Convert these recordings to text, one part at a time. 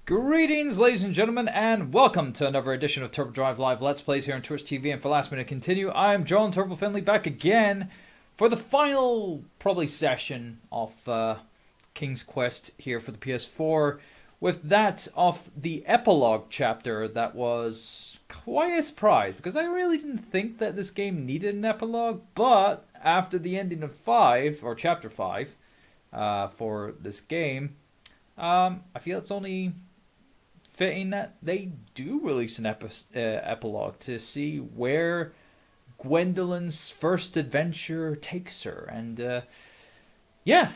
Greetings, ladies and gentlemen, and welcome to another edition of Turbo Drive Live Let's Plays here on Twitch TV. And for Last Minute Continue, I am John Turbo Finley back again for the final, probably, session of King's Quest here for the PS4. With that of the Epilogue chapter, that was quite a surprise, because I really didn't think that this game needed an epilogue, but after the ending of 5, or chapter 5, for this game, I feel it's only fitting that they do release an epilogue to see where Gwendolyn's first adventure takes her. And yeah,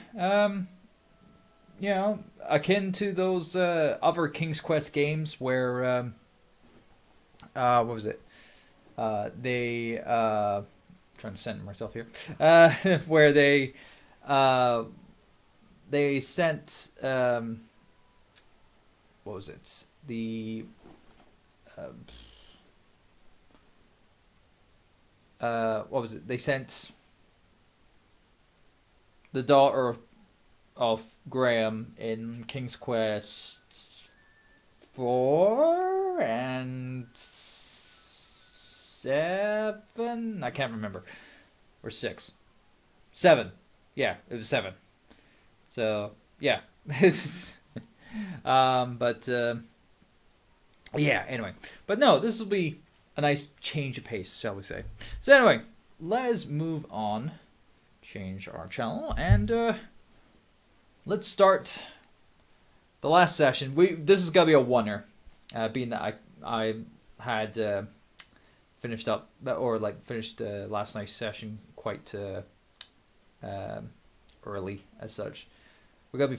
you know, akin to those other King's Quest games where what was it? Trying to center myself here. Where they sent what was it? The what was it? They sent the daughter of Graham in King's Quest 4 and 7. I can't remember, or 6, 7. Yeah, it was 7. So yeah. Yeah, anyway. But no, this will be a nice change of pace, shall we say. So anyway, let's move on. Change our channel, and let's start the last session. This is going to be a oneer, being that I had finished up, or like finished last night's session quite early as such. We're gonna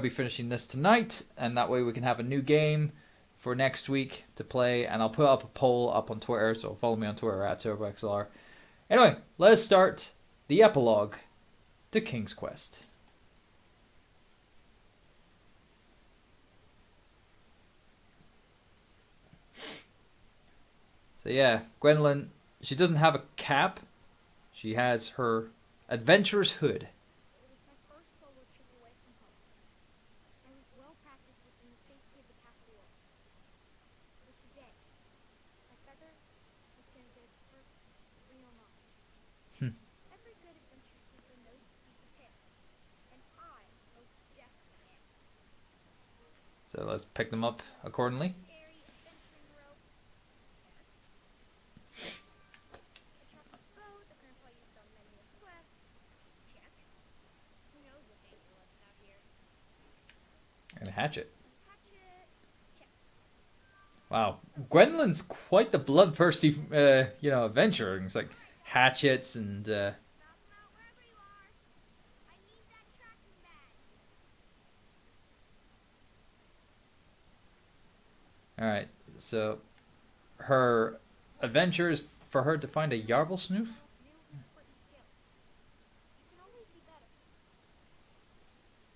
be finishing this tonight, and that way we can have a new game for next week to play. And I'll put up a poll up on Twitter, so follow me on Twitter at TurboXLR. Anyway, let's start the epilogue to King's Quest. So yeah, Gwendolyn, she doesn't have a cap. She has her adventurer's hood. So let's pick them up accordingly. And a hatchet. Wow, Gwendolyn's quite the bloodthirsty, you know, adventurer. It's like hatchets and. Alright, so her adventure is for her to find a Yarble Snoof?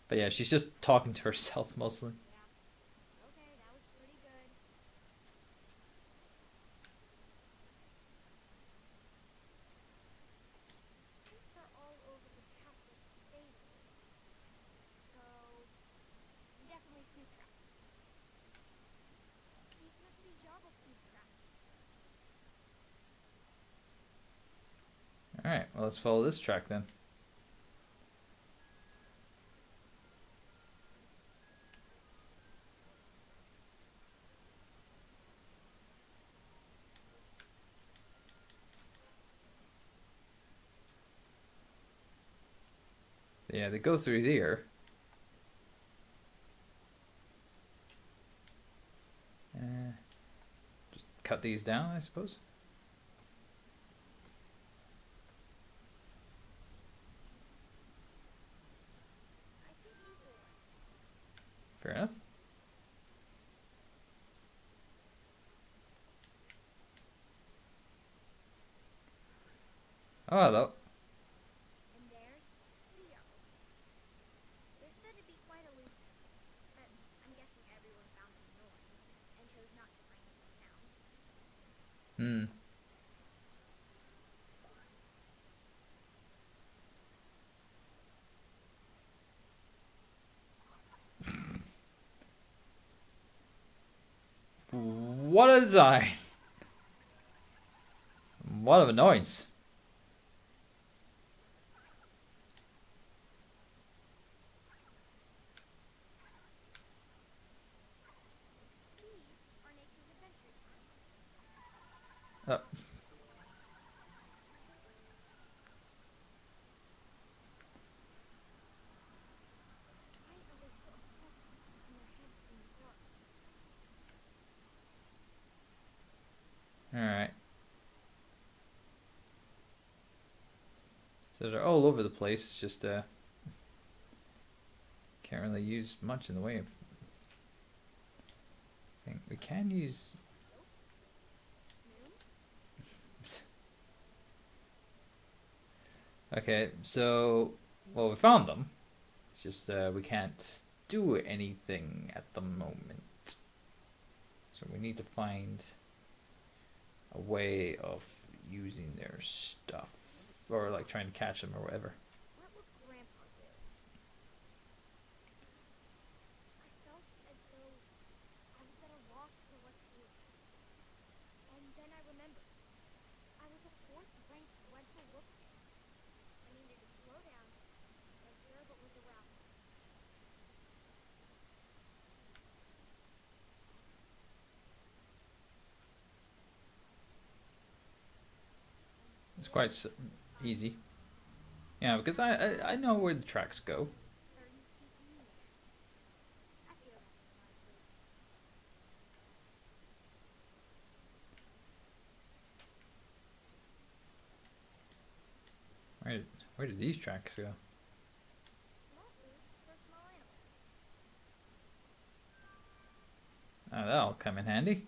But yeah, she's just talking to herself mostly. Alright, well, let's follow this track then. So yeah, they go through here. Just cut these down, I suppose. Fair enough. Oh, hello. And there's the Yarbles. They're said to be quite elusive, but I'm guessing everyone found them annoying and chose not to bring them to town. What a design. What an annoyance. These are nature's adventure times. Oh. Why are they so obsessed with keeping their heads in the dark? Alright. So they're all over the place. It's just can't really use much in the way of thing. We can use okay, so well we found them. It's just we can't do anything at the moment. So we need to find a way of using their stuff. Or like trying to catch them or whatever. What would Grandpa do? I felt as though I was at a loss for what to do. And then I remembered. I was a fourth-ranked Wetzel Wolfskin. I needed to slow down and observe what was around me. It's quite easy. Yeah, because I know where the tracks go. 30 feet in the air. I feel that's a Where did these tracks go? small food for a small animal. Oh, that'll come in handy.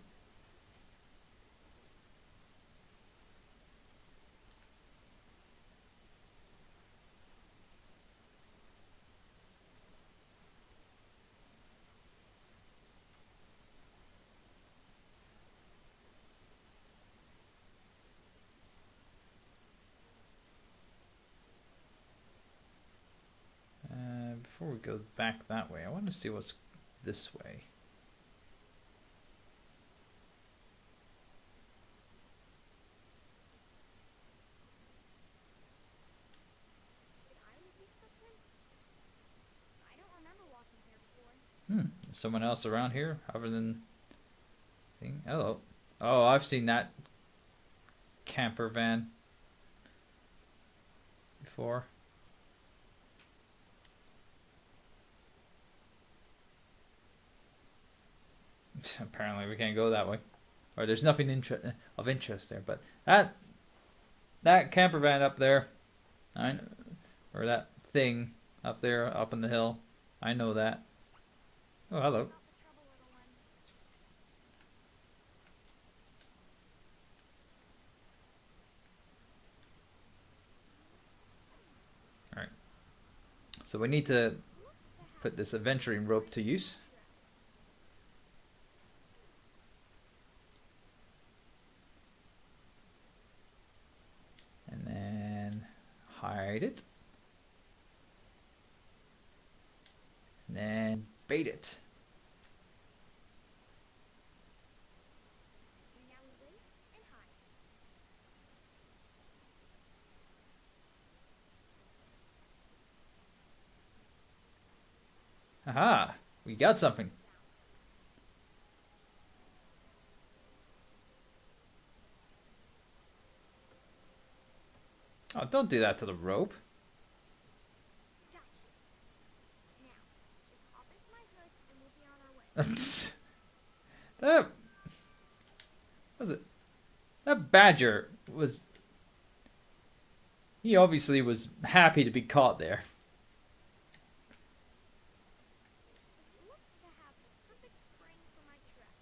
Before we go back that way, I want to see what's this way. Did I leave these footprints? I don't remember walking here before. Is someone else around here other than thing? Hello. Oh, I've seen that camper van before. Apparently we can't go that way. Or there's nothing of interest there, but that camper van up there, or that thing up there, up in the hill, I know that. Oh, hello. Not the trouble, little one. Alright. So we need to Looks to have put this adventuring rope to use. And then hide it. And then bait it. And now we wait and hide. Aha! We got something. Oh, don't do that to the rope. Gotcha. Now, just hop into my hood and we'll be on our way. That was it. That badger was. He obviously was happy to be caught there. This looks to have the perfect spring for my trap.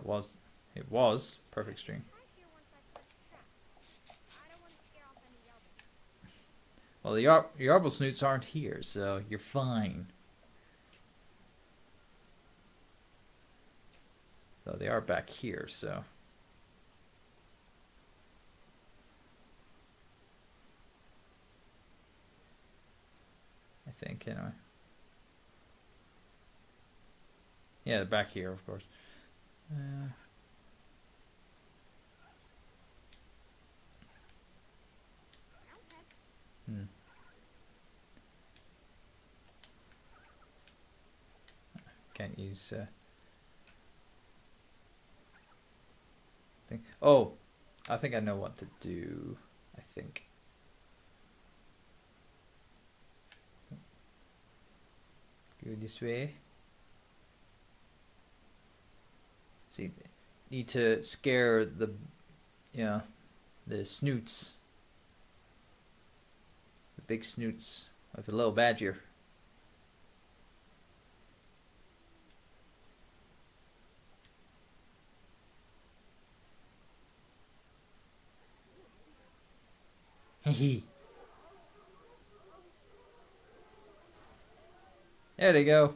Well, it was perfect string. Hide here once I've set the trap. I don't want to scare off any yellow. Well, the Yarble Snoots aren't here, so you're fine. Though they are back here, so. I think, anyway. Yeah, they're back here, of course. Hmm. Can't use. Thing. Oh, I think I know what to do. I think. Go this way. See, need to scare the, the snoots. The big snoots with a little badger. Hee. There they go.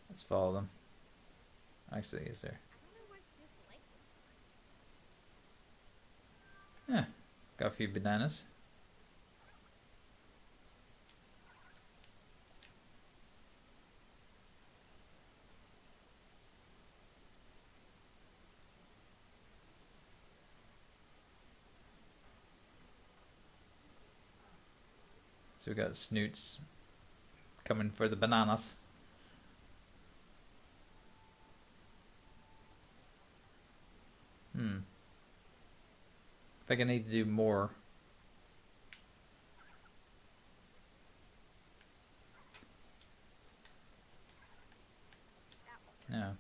Let's follow them. Actually, is there? Yeah, got a few bananas. So we got snoots coming for the bananas. I think I need to do more. Yeah.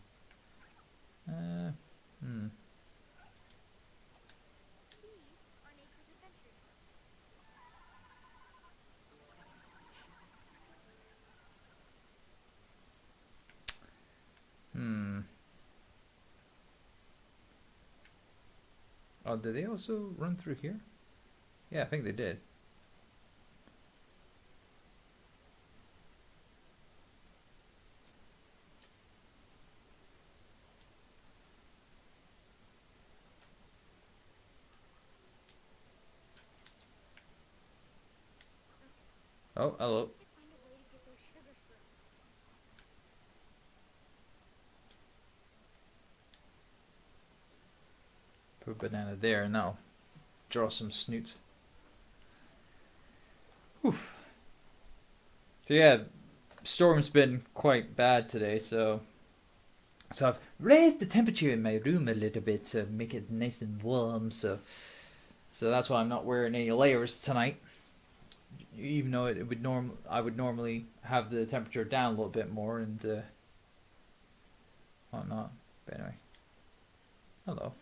Oh, did they also run through here? Yeah, I think they did. Oh, hello. Put a banana there, now draw some snoots. Whew. So yeah, storm's been quite bad today, so I've raised the temperature in my room a little bit to make it nice and warm, so that's why I'm not wearing any layers tonight. Even though I would normally have the temperature down a little bit more and whatnot. But anyway, hello.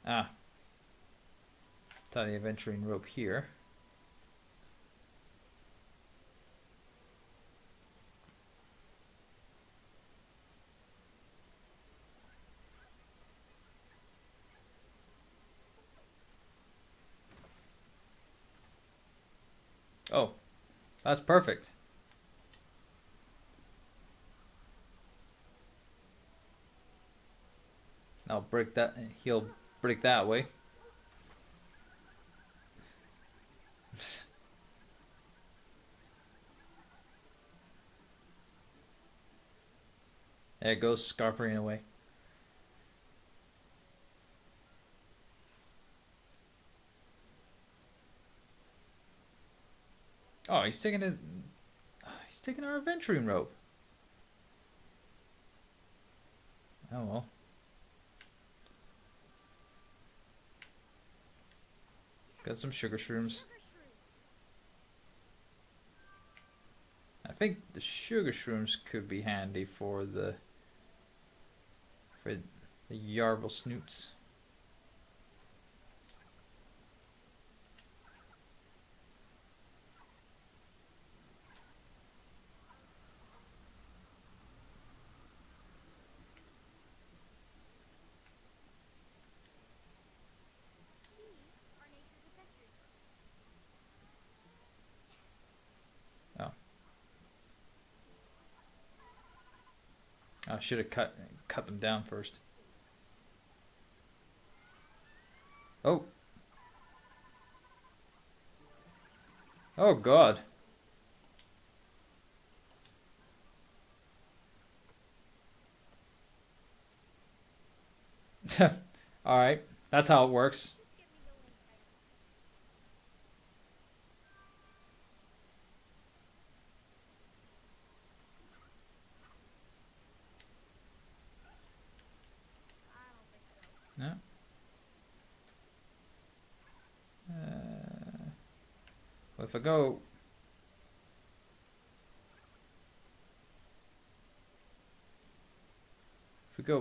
Ah, tiny adventuring rope here. Oh, that's perfect. I'll break that. He'll break that way. There it goes, scarpering away. Oh, he's taking our adventuring rope. Oh well. Got some sugar shrooms. I think the sugar shrooms could be handy for the yarble snoots. I should have cut them down first. Oh. Oh God. All right, that's how it works. No. Well, if we go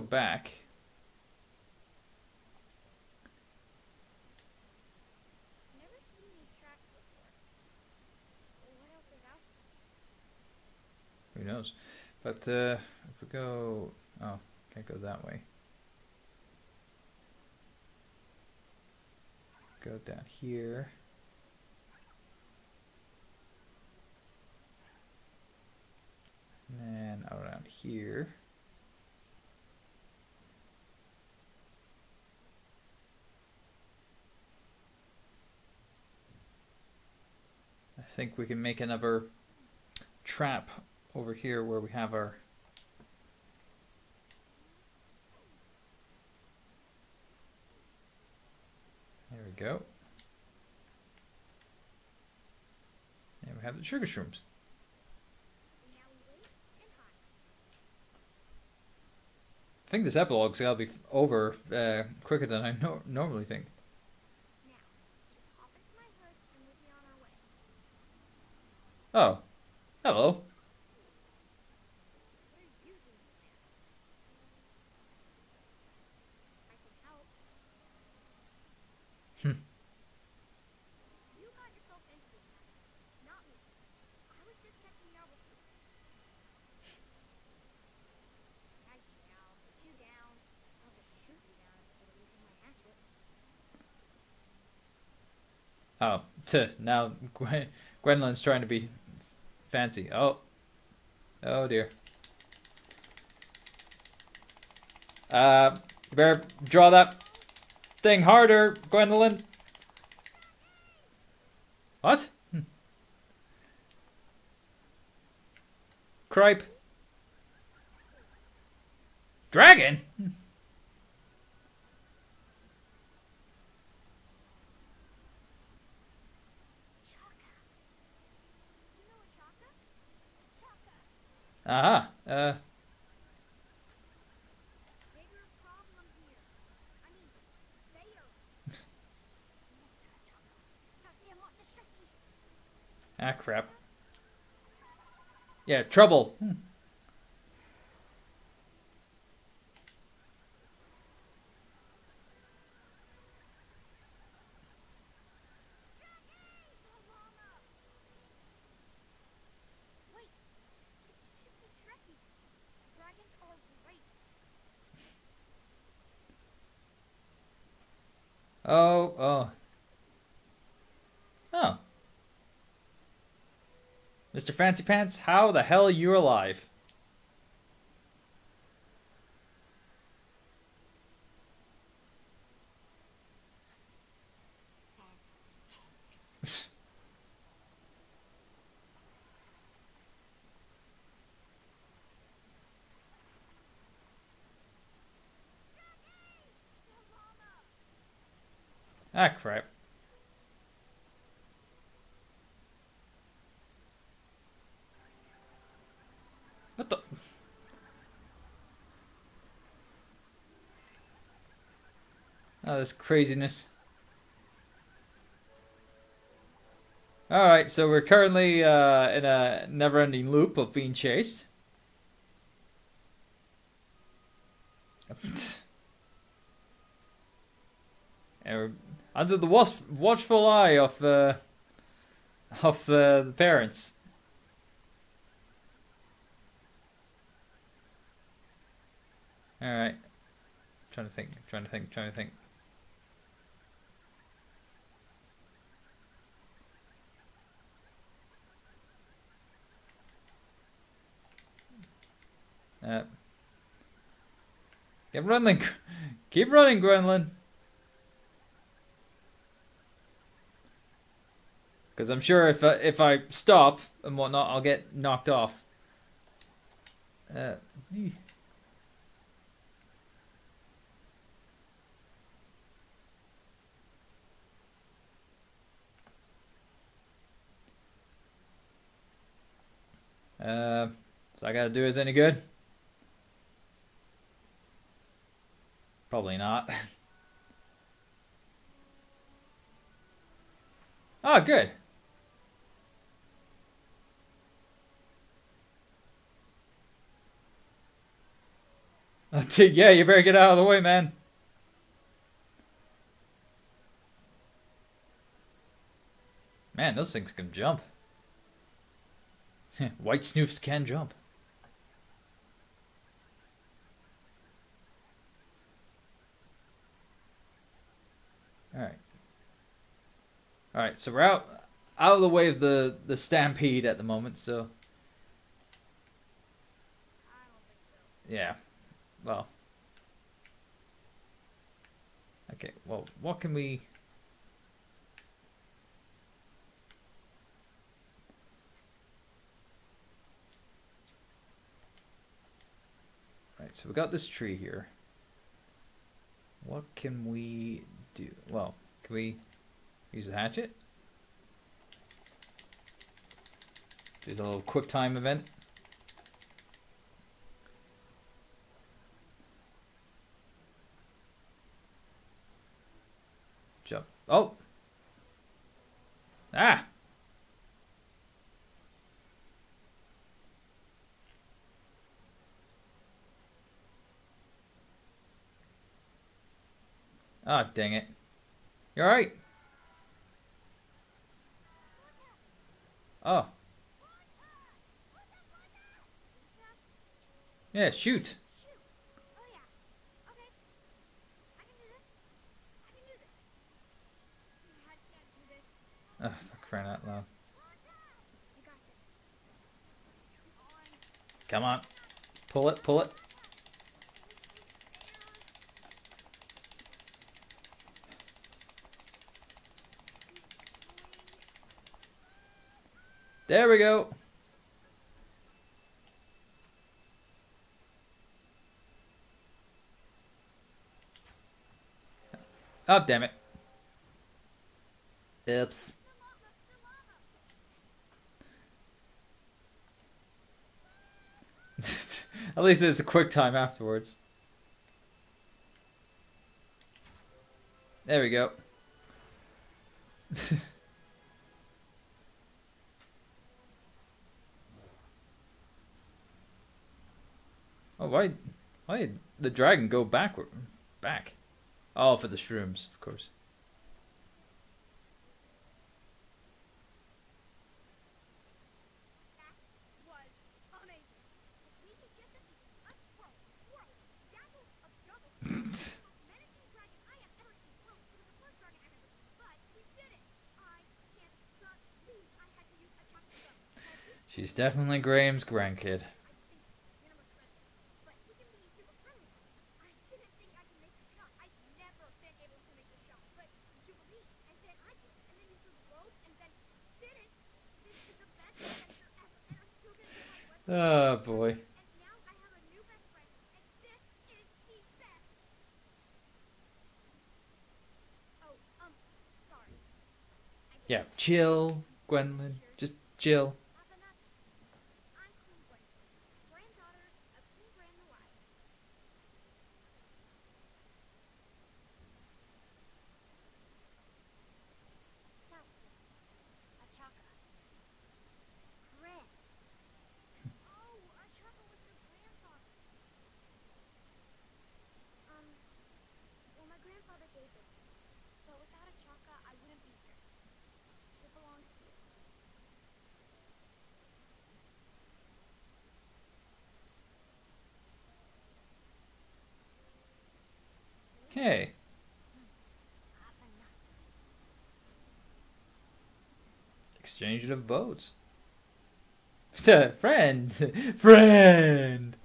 back. Never seen these tracks before. What else is out there? Who knows? But if we go, oh, can't go that way. Go down here. And then around here. I think we can make another trap over here where we have our... There we go. And we have the sugar shrooms. Now we wait and hide. I think this epilogue's gotta be over quicker than I normally think. Now, just hop into my hood and we'll be on our way. Oh, hello. What are you doing there? I can help. You got yourself into this mess, not me. I was just catching marble scoops. I'll put you down. I'll just shoot you down instead of using my hatchet. Oh, now Gwendolyn's trying to be fancy. Oh. Oh dear. You better draw that thing harder, Gwendolyn. What? Cripe. Dragon? Chaka. You know a Chaka? Chaka. Aha. Bigger problem here. I mean, they are. Ah, crap. Yeah, trouble. Wait, it's just a Shrekky. Dragons are great. Oh, oh. Oh. Mr. Fancy Pants, how the hell are you alive? Ah, crap. What the? Oh, this craziness. Alright, so we're currently in a never-ending loop of being chased. And we're under the watchful eye of the parents. Alright. Trying to think. Keep running. Keep running, Gwendolyn. Because I'm sure if I stop and whatnot, I'll get knocked off. Uh, so I gotta do is any good? Probably not. Oh, good. Yeah, you better get out of the way, man. Man, those things can jump. White snoofs can jump. Alright. Alright, so we're out of the way of the stampede at the moment, so. Yeah. Well. Okay, well, what can we... Right, so we got this tree here. What can we do? Well, can we use the hatchet? Do a little quick time event. Jump. Oh! Ah! Ah, dang it. You alright? Oh. Yeah, shoot. Oh yeah. Okay. I can do this. I can do this. I can't do this. Oh, for crying out loud. You got this. Come on. Pull it, pull it. There we go. Oh, damn it. Oops. At least there's a quick time afterwards. There we go. Oh, why did the dragon go backward? Back. Oh, for the shrooms, of course. That was amazing. We could just defeat a world, dabble of doubles. Most menacing dragon I have ever seen. Well, it was the first dragon I've ever seen, but we did it. I can't believe I had to use a chocolate gun. She's definitely Graham's grandkid. Oh boy. And now I have a new best friend, and this is the best. Oh, sorry. Yeah, chill, Gwendolyn. Just chill. Not for nothing. I'm Queen Gwendolyn, granddaughter of King Graham the Wise. Kelsey, Achaka, Graham. Oh, Achaka was her grandfather. Well, my grandfather gave this to me, but without Achaka, I wouldn't be here. It belongs to you. Hey. Not for nothing. Exchange of boats. Friend. Friend.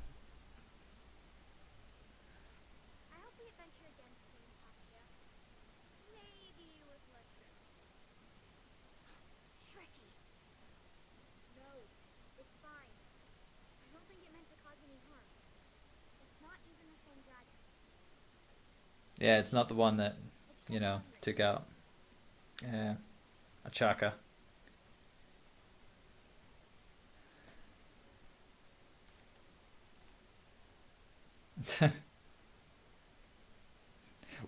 one dragon. Yeah, it's not the one that, It's you just know, hungry. took out Achaka.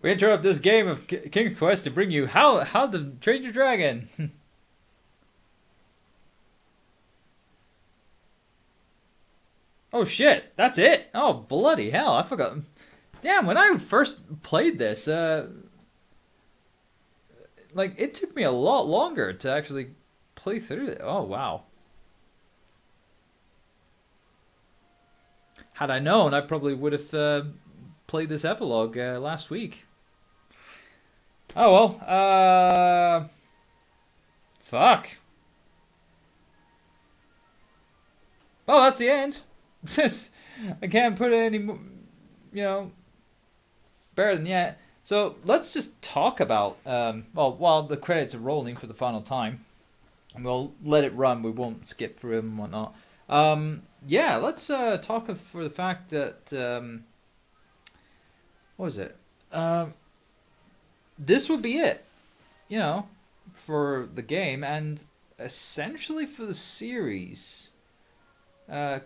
We interrupt this game of King Quest to bring you how to train your dragon. Oh shit, that's it. Oh bloody hell, I forgot. Damn, when I first played this, like it took me a lot longer to actually play through it. Oh wow. Had I known, I probably would have played this epilogue last week. Oh well. Fuck. Oh, that's the end. I can't put it any, you know, better than that. So let's just talk about, well, while the credits are rolling for the final time, and we'll let it run. We won't skip through them and whatnot. Yeah, let's talk for the fact that, what was it? This would be it, you know, for the game and essentially for the series.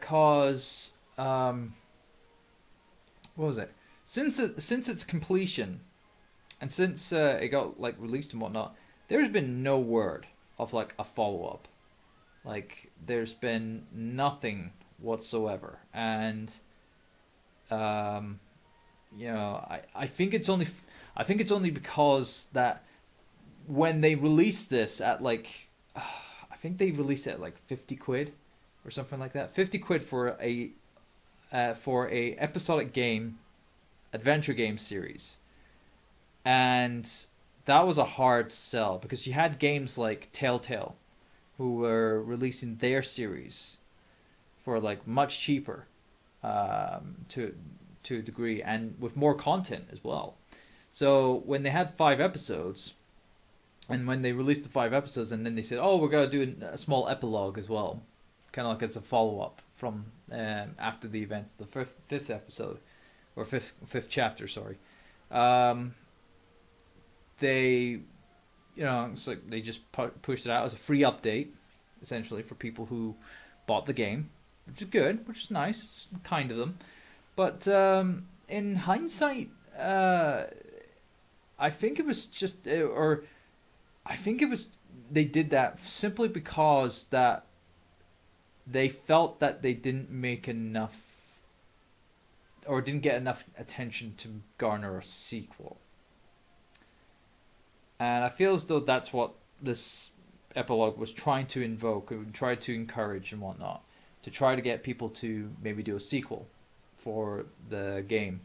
Cause what was it? Since its completion, and since it got like released and whatnot, there's been no word of like a follow up. Like there's been nothing whatsoever, and you know, I think it's only because that when they released this at like I think they released it at like 50 quid or something like that. 50 quid for a episodic game, adventure game series. And that was a hard sell because you had games like Telltale who were releasing their series for like much cheaper to a degree and with more content as well. So when they had 5 episodes and when they released the 5 episodes and then they said, "Oh, we're going to do a small epilogue as well." Kind of like as a follow-up from after the events, the fifth episode or fifth chapter. Sorry, they, you know, it's like they just pushed it out as a free update, essentially for people who bought the game, which is good, which is nice. It's kind of them, but in hindsight, I think it was just, or I think it was they did that simply because that. They felt that they didn't make enough or didn't get enough attention to garner a sequel. And I feel as though that's what this epilogue was trying to invoke, or try to encourage and whatnot, to try to get people to maybe do a sequel for the game.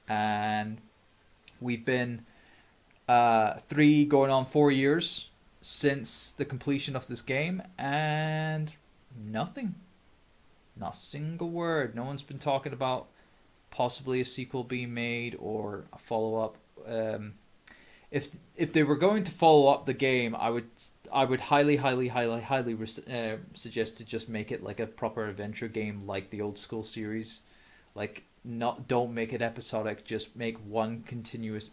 And we've been 3 going on 4 years since the completion of this game, and nothing. Not a single word. No one's been talking about possibly a sequel being made or a follow-up. If they were going to follow up the game, I would highly suggest to just make it like a proper adventure game like the old school series. Like, don't make it episodic, just make one continuous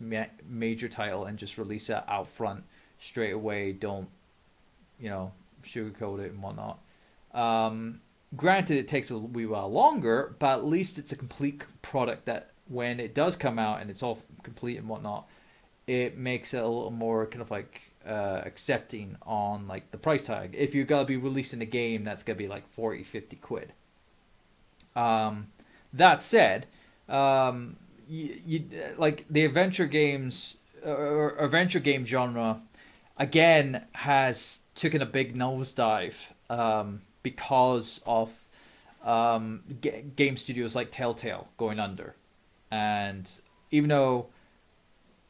major title and just release it out front straight away. Don't, you know, sugarcoat it and whatnot. Granted, it takes a wee while longer, but at least it's a complete product that when it does come out and it's all complete and whatnot, it makes it a little more kind of like accepting on like the price tag. If you're gonna be releasing a game that's gonna be like 40-50 quid. That said, you like the adventure games or adventure game genre again has taken a big nosedive because of game studios like Telltale going under. And even though,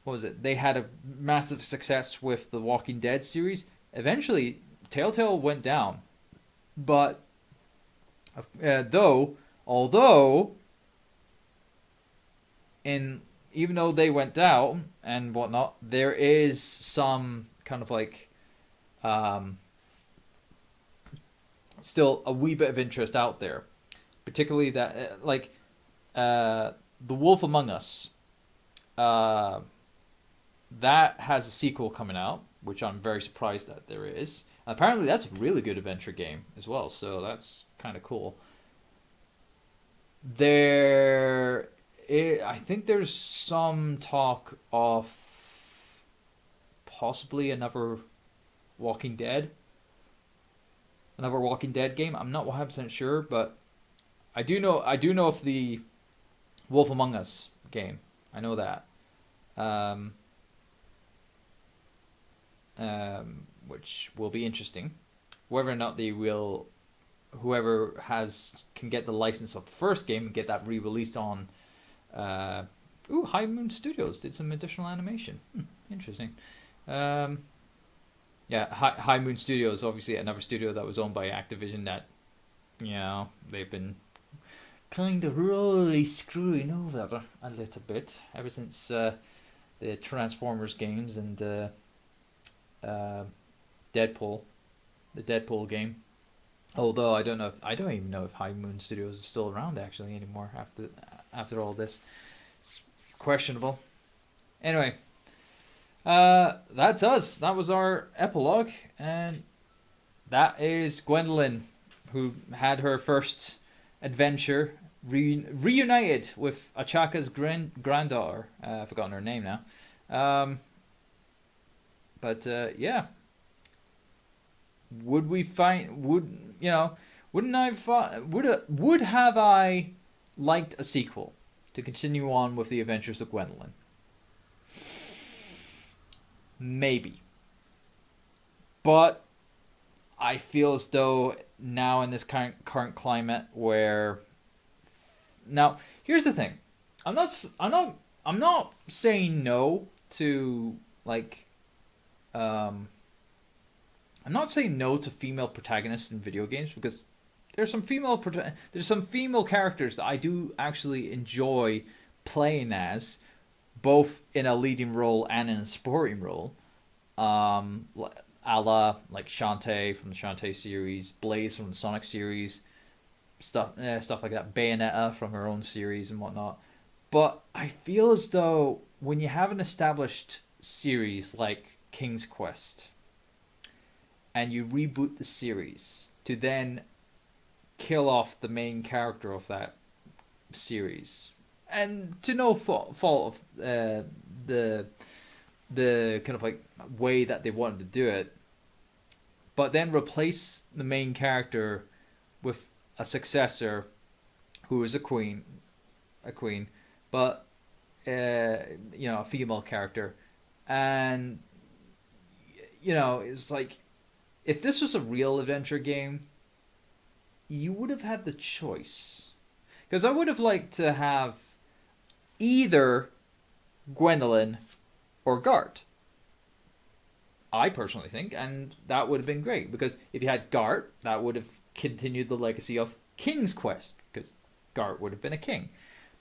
what was it, they had a massive success with the Walking Dead series, eventually Telltale went down. But although even though they went down and whatnot, there is some kind of like still a wee bit of interest out there, particularly that like The Wolf Among Us. That has a sequel coming out, which I'm very surprised that there is. Apparently, that's a really good adventure game as well, so that's kind of cool. I think there's some talk of possibly another Walking Dead game. I'm not 100% sure, but I do know of the Wolf Among Us game. I know that. Which will be interesting. Whether or not whoever can get the license of the first game and get that re-released on. High Moon Studios did some additional animation. Interesting. High Moon Studios, obviously another studio that was owned by Activision that, they've been kind of really screwing over a little bit ever since the Transformers games and Deadpool, the Deadpool game. Although I don't even know if High Moon Studios is still around actually anymore after all this. It's questionable. Anyway, that's us. That was our epilogue, and that is Gwendolyn, who had her first adventure reunited with Achaka's granddaughter. I've forgotten her name now. Yeah. Would have I liked a sequel to continue on with the adventures of Gwendolyn? Maybe. But I feel as though now in this current climate where, now here's the thing. I'm not saying no to I'm not saying no to female protagonists in video games, because there's some female characters that I do actually enjoy playing as, both in a leading role and in a supporting role. A la like Shantae from the Shantae series, Blaze from the Sonic series, stuff like that, Bayonetta from her own series and whatnot. But I feel as though when you have an established series like King's Quest, and you reboot the series to then kill off the main character of that series, and to no fault of the kind of like way that they wanted to do it, but then replace the main character with a successor who is a queen, but a female character, and it's like, if this was a real adventure game, you would have had the choice. Because I would have liked to have either Gwendolyn or Gart. I personally think, and that would have been great. Because if you had Gart, that would have continued the legacy of King's Quest. Because Gart would have been a king.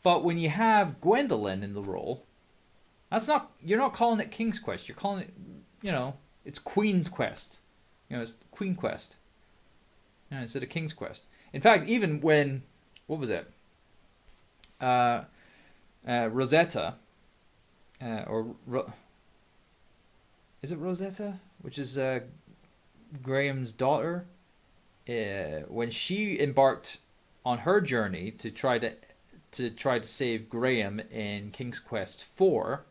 But when you have Gwendolyn in the role, you're not calling it King's Quest. You're calling it, it's Queen's Quest. It's Queen Quest. Instead of King's Quest. In fact, even when, what was it? Rosetta, is it Rosetta? Which is Graham's daughter. When she embarked on her journey to try to save Graham in King's Quest 4,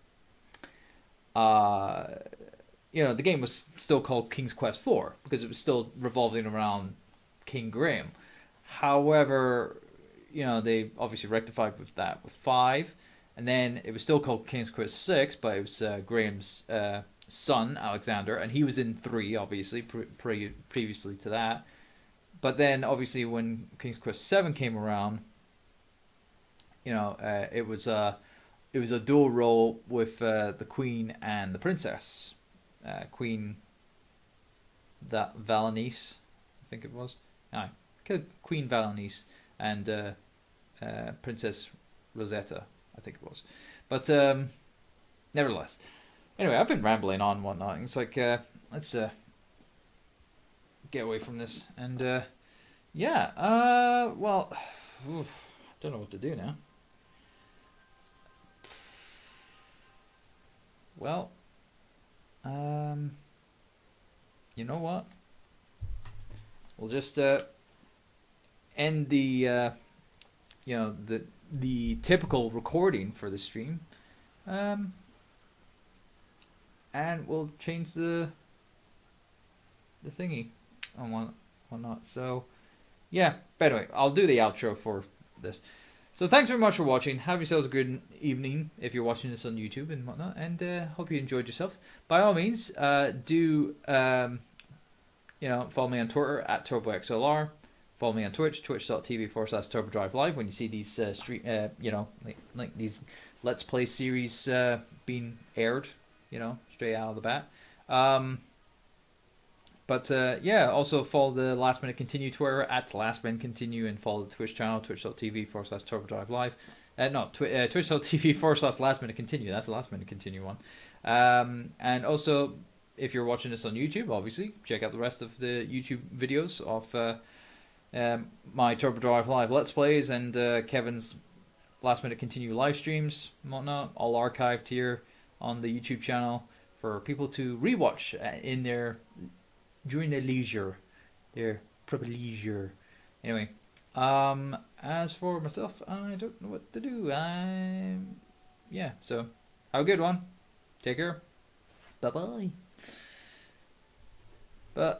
the game was still called King's Quest 4 because it was still revolving around King Graham. However, they obviously rectified with that with 5, and then it was still called King's Quest 6, but it was Graham's son, Alexander, and he was in 3, obviously, previously to that. But then, obviously, when King's Quest 7 came around, it was a dual role with the Queen and the Princess. Queen Valenice, I think it was. Queen Valenice and Princess Rosetta, I think it was. But nevertheless, anyway, I've been rambling on and whatnot. It's like let's get away from this, and well, I don't know what to do now. well, you know what? We'll just end the you know, the typical recording for the stream, and we'll change the thingy and whatnot. So yeah, but anyway, I'll do the outro for this. So thanks very much for watching. Have yourselves a good evening if you're watching this on YouTube and whatnot, and hope you enjoyed yourself. By all means, do you know, follow me on Twitter at TurboXLR. Follow me on Twitch, twitch.tv/Turbo Drive Live. When you see these you know, like these Let's Play series being aired, you know, straight out of the bat. But yeah, also follow the Last Minute Continue Twitter at Last Minute Continue, and follow the Twitch channel, twitch.tv/Turbo Drive Live. No, twitch.tv/Last Minute Continue. That's the Last Minute Continue one. And also, if you're watching this on YouTube, obviously, check out the rest of the YouTube videos of my Turbo Drive Live Let's Plays and Kevin's Last Minute Continue live streams and whatnot, all archived here on the YouTube channel for people to rewatch in during their leisure, their proper leisure. Anyway, as for myself, I don't know what to do. Yeah, so have a good one. Take care. Bye bye. But